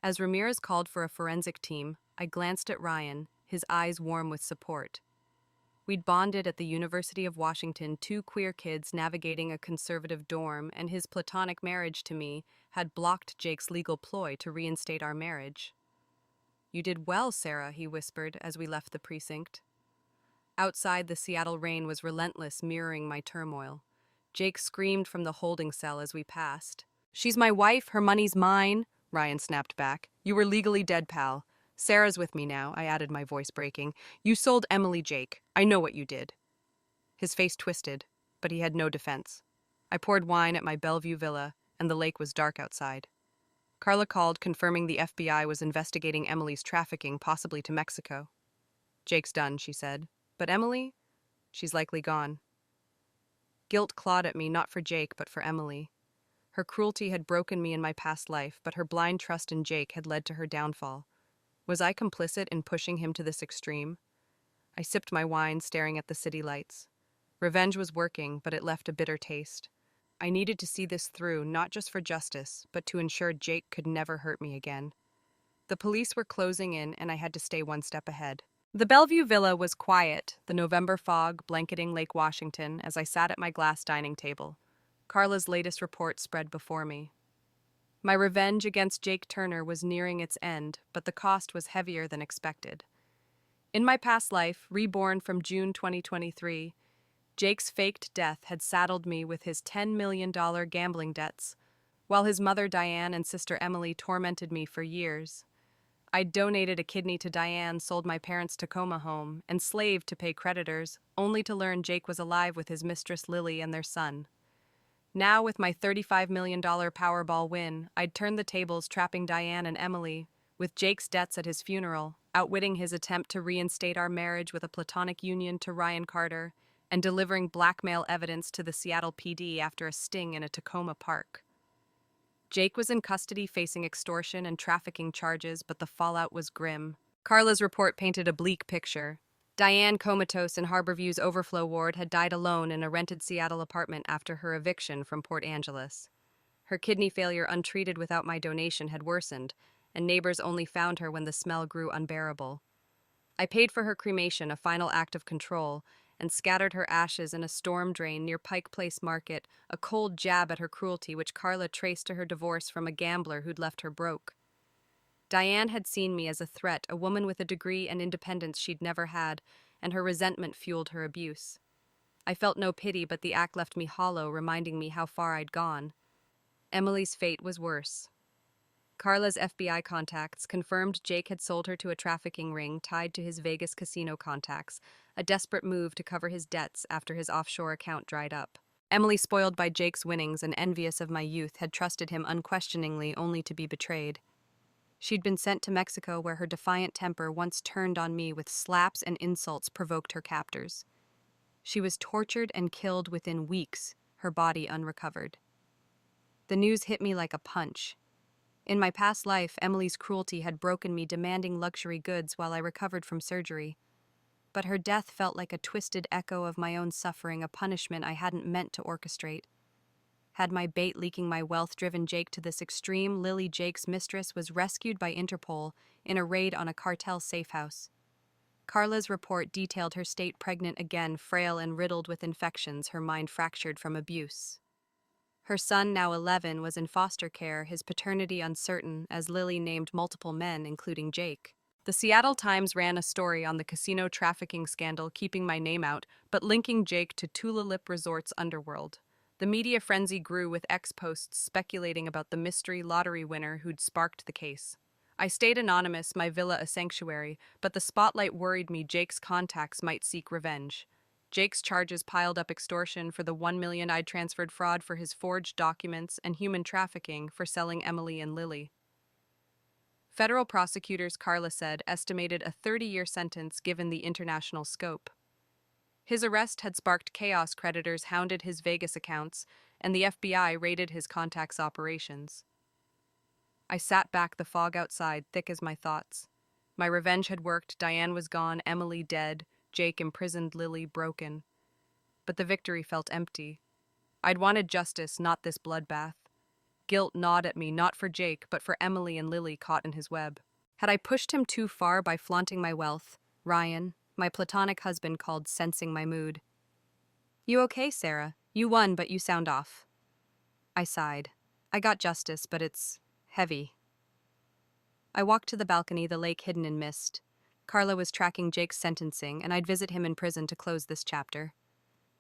As Ramirez called for a forensic team, I glanced at Ryan, his eyes warm with support. We'd bonded at the University of Washington, two queer kids navigating a conservative dorm, and his platonic marriage to me had blocked Jake's legal ploy to reinstate our marriage. "You did well, Sarah," he whispered as we left the precinct. Outside, the Seattle rain was relentless, mirroring my turmoil. Jake screamed from the holding cell as we passed. "She's my wife, her money's mine," Ryan snapped back. "You were legally dead, pal. Sarah's with me now," I added, my voice breaking. "You sold Emily, Jake. I know what you did." His face twisted, but he had no defense. I poured wine at my Bellevue villa, and the lake was dark outside. Carla called, confirming the FBI was investigating Emily's trafficking, possibly to Mexico. "Jake's done," she said. "But Emily? She's likely gone." Guilt clawed at me, not for Jake, but for Emily. Her cruelty had broken me in my past life, but her blind trust in Jake had led to her downfall. Was I complicit in pushing him to this extreme? I sipped my wine, staring at the city lights. Revenge was working, but it left a bitter taste. I needed to see this through, not just for justice, but to ensure Jake could never hurt me again. The police were closing in, and I had to stay one step ahead. The Bellevue Villa was quiet, the November fog blanketing Lake Washington as I sat at my glass dining table. Carla's latest report spread before me. My revenge against Jake Turner was nearing its end, but the cost was heavier than expected. In my past life, Reborn from June 2023, Jake's faked death had saddled me with his $10 million gambling debts, while his mother Diane and sister Emily tormented me for years. I'd donated a kidney to Diane, sold my parents' Tacoma home, and slaved to pay creditors, only to learn Jake was alive with his mistress Lily and their son. Now, with my $35 million Powerball win, I'd turned the tables, trapping Diane and Emily, with Jake's debts at his funeral, outwitting his attempt to reinstate our marriage with a platonic union to Ryan Carter, and delivering blackmail evidence to the Seattle PD after a sting in a Tacoma park. Jake was in custody facing extortion and trafficking charges, but the fallout was grim. Carla's report painted a bleak picture. Diane, comatose in Harborview's overflow ward, had died alone in a rented Seattle apartment after her eviction from Port Angeles. Her kidney failure, untreated without my donation, had worsened, and neighbors only found her when the smell grew unbearable. I paid for her cremation, a final act of control, and scattered her ashes in a storm drain near Pike Place Market, a cold jab at her cruelty which Carla traced to her divorce from a gambler who'd left her broke. Diane had seen me as a threat, a woman with a degree and independence she'd never had, and her resentment fueled her abuse. I felt no pity, but the act left me hollow, reminding me how far I'd gone. Emily's fate was worse. Carla's FBI contacts confirmed Jake had sold her to a trafficking ring tied to his Vegas casino contacts, a desperate move to cover his debts after his offshore account dried up. Emily, spoiled by Jake's winnings and envious of my youth, had trusted him unquestioningly, only to be betrayed. She'd been sent to Mexico, where her defiant temper, once turned on me with slaps and insults, provoked her captors. She was tortured and killed within weeks, her body unrecovered. The news hit me like a punch. In my past life, Emily's cruelty had broken me, demanding luxury goods while I recovered from surgery. But her death felt like a twisted echo of my own suffering, a punishment I hadn't meant to orchestrate. Had my bait leaking my wealth driven Jake to this extreme? Lily, Jake's mistress, was rescued by Interpol in a raid on a cartel safe house. Carla's report detailed her state pregnant again, frail and riddled with infections, her mind fractured from abuse. Her son, now 11, was in foster care, his paternity uncertain, as Lily named multiple men, including Jake. The Seattle Times ran a story on the casino trafficking scandal, keeping my name out, but linking Jake to Tulalip Resort's underworld. The media frenzy grew, with ex-posts speculating about the mystery lottery winner who'd sparked the case. I stayed anonymous, my villa a sanctuary, but the spotlight worried me. Jake's contacts might seek revenge. Jake's charges piled up: extortion for the $1 million I'd transferred, fraud for his forged documents, and human trafficking for selling Emily and Lily. Federal prosecutors, Carla said, estimated a 30-year sentence given the international scope. His arrest had sparked chaos. Creditors hounded his Vegas accounts, and the FBI raided his contacts' operations. I sat back, the fog outside thick as my thoughts. My revenge had worked. Diane was gone, Emily dead, Jake imprisoned, Lily broken. But the victory felt empty. I'd wanted justice, not this bloodbath. Guilt gnawed at me, not for Jake, but for Emily and Lily caught in his web. Had I pushed him too far by flaunting my wealth? Ryan, my platonic husband, called, sensing my mood. "You okay, Sarah? You won, but you sound off." I sighed. I got justice, but it's heavy. I walked to the balcony, the lake hidden in mist. Carla was tracking Jake's sentencing, and I'd visit him in prison to close this chapter.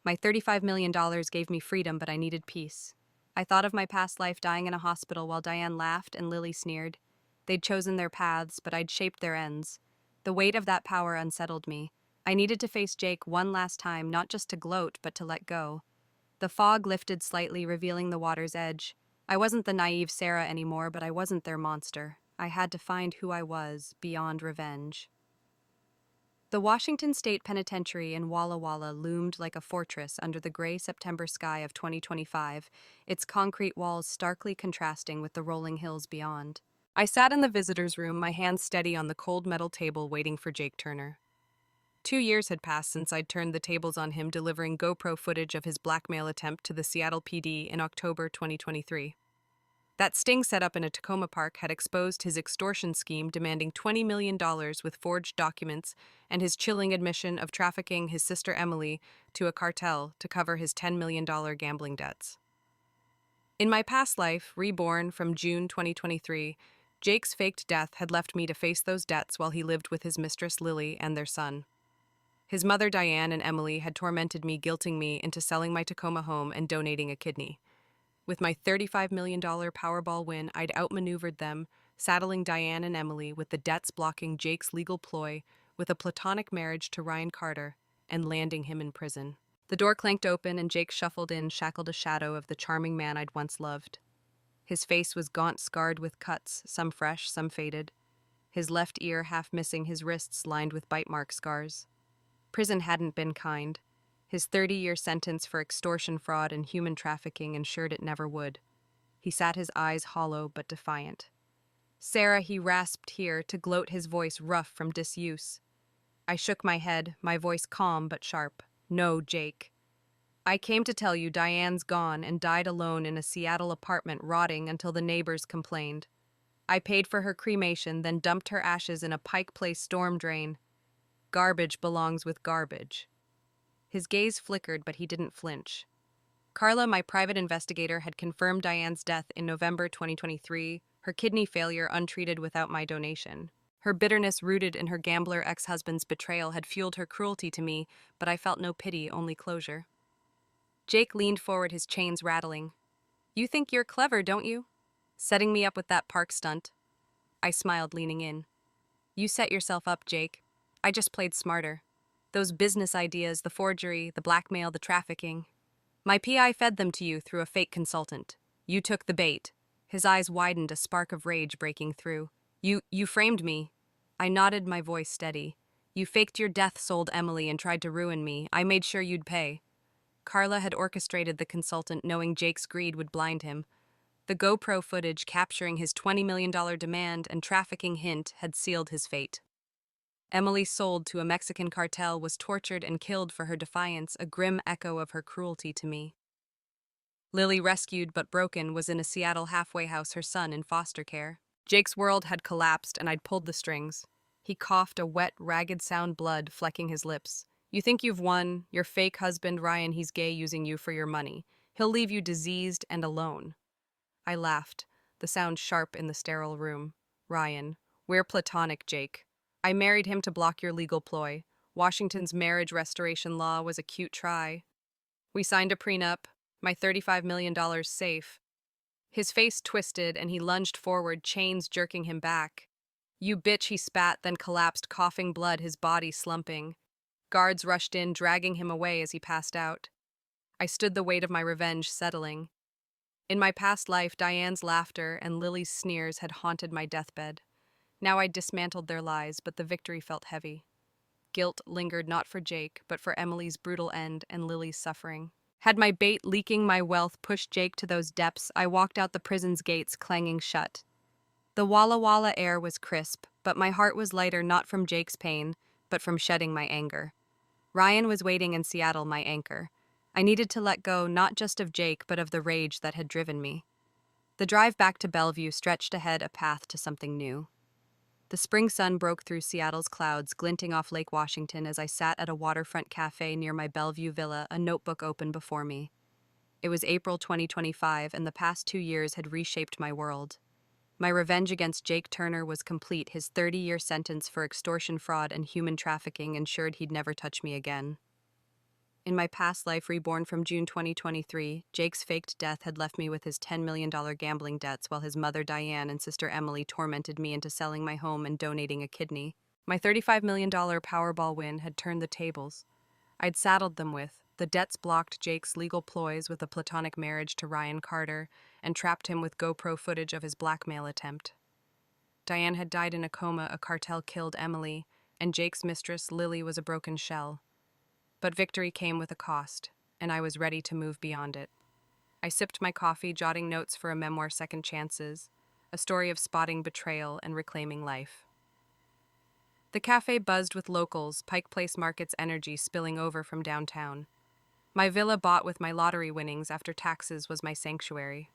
My $35 million gave me freedom, but I needed peace. I thought of my past life dying in a hospital while Diane laughed and Lily sneered. They'd chosen their paths, but I'd shaped their ends. The weight of that power unsettled me. I needed to face Jake one last time, not just to gloat, but to let go. The fog lifted slightly, revealing the water's edge. I wasn't the naive Sarah anymore, but I wasn't their monster. I had to find who I was, beyond revenge. The Washington State Penitentiary in Walla Walla loomed like a fortress under the gray September sky of 2025, its concrete walls starkly contrasting with the rolling hills beyond. I sat in the visitor's room, my hands steady on the cold metal table, waiting for Jake Turner. 2 years had passed since I'd turned the tables on him, delivering GoPro footage of his blackmail attempt to the Seattle PD in October 2023. That sting set up in a Tacoma park had exposed his extortion scheme, demanding $20 million with forged documents and his chilling admission of trafficking his sister Emily to a cartel to cover his $10 million gambling debts. In my past life, Reborn from June 2023, Jake's faked death had left me to face those debts while he lived with his mistress Lily and their son. His mother Diane and Emily had tormented me, guilting me into selling my Tacoma home and donating a kidney. With my $35 million Powerball win, I'd outmaneuvered them, saddling Diane and Emily with the debts, blocking Jake's legal ploy with a platonic marriage to Ryan Carter, and landing him in prison. The door clanked open and Jake shuffled in, shackled, a shadow of the charming man I'd once loved. His face was gaunt, scarred with cuts, some fresh, some faded. His left ear half missing, his wrists lined with bite mark scars. Prison hadn't been kind. His 30-year sentence for extortion, fraud, and human trafficking ensured it never would. He sat, his eyes hollow but defiant. "Sarah," he rasped here, to gloat, his voice rough from disuse. I shook my head, my voice calm but sharp. "No, Jake. I came to tell you Diane's gone and died alone in a Seattle apartment, rotting until the neighbors complained. I paid for her cremation, then dumped her ashes in a Pike Place storm drain. Garbage belongs with garbage." His gaze flickered, but he didn't flinch. Carla, my private investigator, had confirmed Diane's death in November 2023, her kidney failure untreated without my donation. Her bitterness, rooted in her gambler ex-husband's betrayal, had fueled her cruelty to me, but I felt no pity, only closure. Jake leaned forward, his chains rattling. "You think you're clever, don't you? Setting me up with that park stunt." I smiled, leaning in. "You set yourself up, Jake. I just played smarter. Those business ideas, the forgery, the blackmail, the trafficking. My PI fed them to you through a fake consultant. You took the bait." His eyes widened, a spark of rage breaking through. You framed me." I nodded, my voice steady. "You faked your death, sold Emily, and tried to ruin me. I made sure you'd pay." Carla had orchestrated the consultant, knowing Jake's greed would blind him. The GoPro footage capturing his $20 million demand and trafficking hint had sealed his fate. Emily, sold to a Mexican cartel, was tortured and killed for her defiance, a grim echo of her cruelty to me. Lily, rescued but broken, was in a Seattle halfway house, her son in foster care. Jake's world had collapsed, and I'd pulled the strings. He coughed, a wet, ragged sound, blood flecking his lips. "You think you've won? Your fake husband, Ryan, he's gay, using you for your money. He'll leave you diseased and alone." I laughed, the sound sharp in the sterile room. "Ryan, we're platonic, Jake. I married him to block your legal ploy. Washington's marriage restoration law was a cute try. We signed a prenup, my $35 million safe." His face twisted and he lunged forward, chains jerking him back. "You bitch," he spat, then collapsed, coughing blood, his body slumping. Guards rushed in, dragging him away as he passed out. I stood, the weight of my revenge settling. In my past life, Diane's laughter and Lily's sneers had haunted my deathbed. Now I dismantled their lies, but the victory felt heavy. Guilt lingered not for Jake, but for Emily's brutal end and Lily's suffering. Had my bait leaking my wealth pushed Jake to those depths, I walked out the prison's gates clanging shut. The Walla Walla air was crisp, but my heart was lighter not from Jake's pain, but from shedding my anger. Ryan was waiting in Seattle, my anchor. I needed to let go not just of Jake, but of the rage that had driven me. The drive back to Bellevue stretched ahead a path to something new. The spring sun broke through Seattle's clouds, glinting off Lake Washington as I sat at a waterfront cafe near my Bellevue villa, a notebook open before me. It was April 2025, and the past 2 years had reshaped my world. My revenge against Jake Turner was complete. His 30-year sentence for extortion, fraud, and human trafficking ensured he'd never touch me again. In my past life, Reborn from June 2023, Jake's faked death had left me with his $10 million gambling debts while his mother Diane and sister Emily tormented me into selling my home and donating a kidney. My $35 million Powerball win had turned the tables. I'd saddled them with. The debts blocked Jake's legal ploys with a platonic marriage to Ryan Carter and trapped him with GoPro footage of his blackmail attempt. Diane had died in a coma, a cartel killed Emily, and Jake's mistress, Lily, was a broken shell. But victory came with a cost, and I was ready to move beyond it. I sipped my coffee, jotting notes for a memoir, Second Chances, a story of spotting betrayal and reclaiming life. The cafe buzzed with locals, Pike Place Market's energy spilling over from downtown. My villa, bought with my lottery winnings after taxes, was my sanctuary.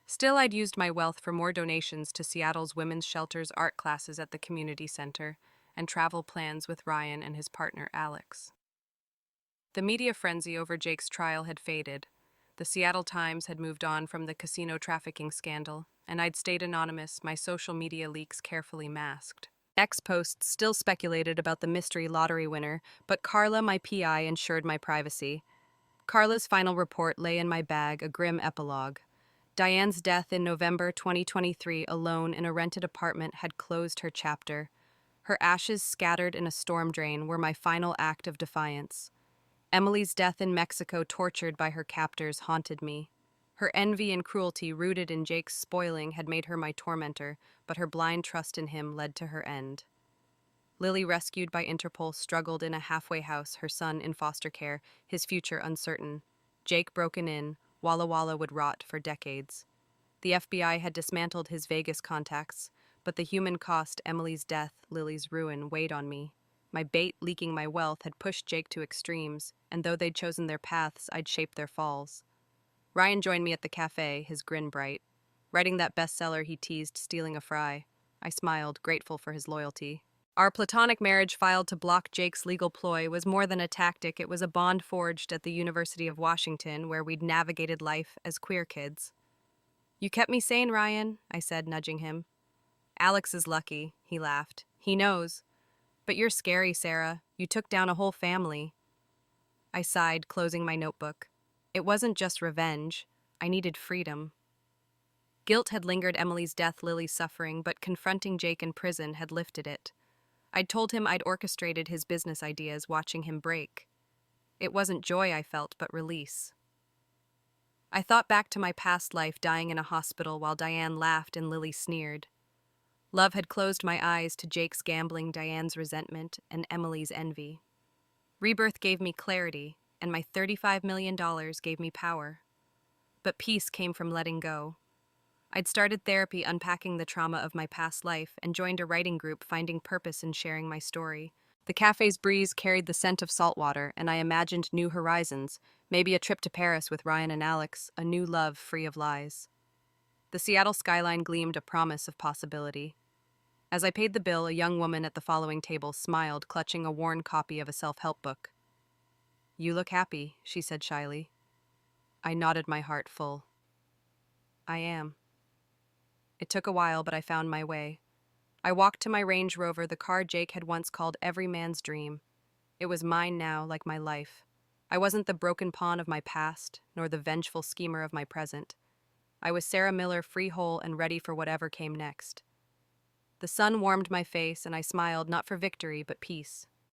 Still, I'd used my wealth for more donations to Seattle's women's shelters, art classes at the community center, and travel plans with Ryan and his partner, Alex. The media frenzy over Jake's trial had faded. The Seattle Times had moved on from the casino trafficking scandal, and I'd stayed anonymous, my social media leaks carefully masked. X posts still speculated about the mystery lottery winner, but Carla, my PI, ensured my privacy. Carla's final report lay in my bag, a grim epilogue. Diane's death in November 2023, alone in a rented apartment, had closed her chapter. Her ashes, scattered in a storm drain, were my final act of defiance. Emily's death in Mexico, tortured by her captors, haunted me. Her envy and cruelty, rooted in Jake's spoiling, had made her my tormentor, but her blind trust in him led to her end. Lily, rescued by Interpol, struggled in a halfway house, her son in foster care, his future uncertain. Jake broken in, Walla Walla would rot for decades. The FBI had dismantled his Vegas contacts, but the human cost, Emily's death, Lily's ruin, weighed on me. My bait, leaking my wealth, had pushed Jake to extremes, and though they'd chosen their paths, I'd shaped their falls. Ryan joined me at the cafe, his grin bright. Writing that bestseller he teased, stealing a fry. I smiled, grateful for his loyalty. Our platonic marriage, filed to block Jake's legal ploy, was more than a tactic. It was a bond forged at the University of Washington, where we'd navigated life as queer kids. "You kept me sane, Ryan," I said, nudging him. "Alex is lucky," he laughed. "He knows. But you're scary, Sarah. You took down a whole family." I sighed, closing my notebook. It wasn't just revenge. I needed freedom. Guilt had lingered Emily's death, Lily's suffering, but confronting Jake in prison had lifted it. I'd told him I'd orchestrated his business ideas, watching him break. It wasn't joy I felt, but release. I thought back to my past life, dying in a hospital while Diane laughed and Lily sneered. Love had closed my eyes to Jake's gambling, Diane's resentment, and Emily's envy. Rebirth gave me clarity, and my $35 million gave me power. But peace came from letting go. I'd started therapy, unpacking the trauma of my past life, and joined a writing group, finding purpose in sharing my story. The cafe's breeze carried the scent of salt water, and I imagined new horizons, maybe a trip to Paris with Ryan and Alex, a new love free of lies. The Seattle skyline gleamed, a promise of possibility. As I paid the bill, a young woman at the following table smiled, clutching a worn copy of a self-help book. "You look happy," she said shyly. I nodded, my heart full. "I am." It took a while, but I found my way. I walked to my Range Rover, the car Jake had once called every man's dream. It was mine now, like my life. I wasn't the broken pawn of my past, nor the vengeful schemer of my present. I was Sarah Miller, free, whole, and ready for whatever came next. The sun warmed my face, and I smiled, not for victory, but peace.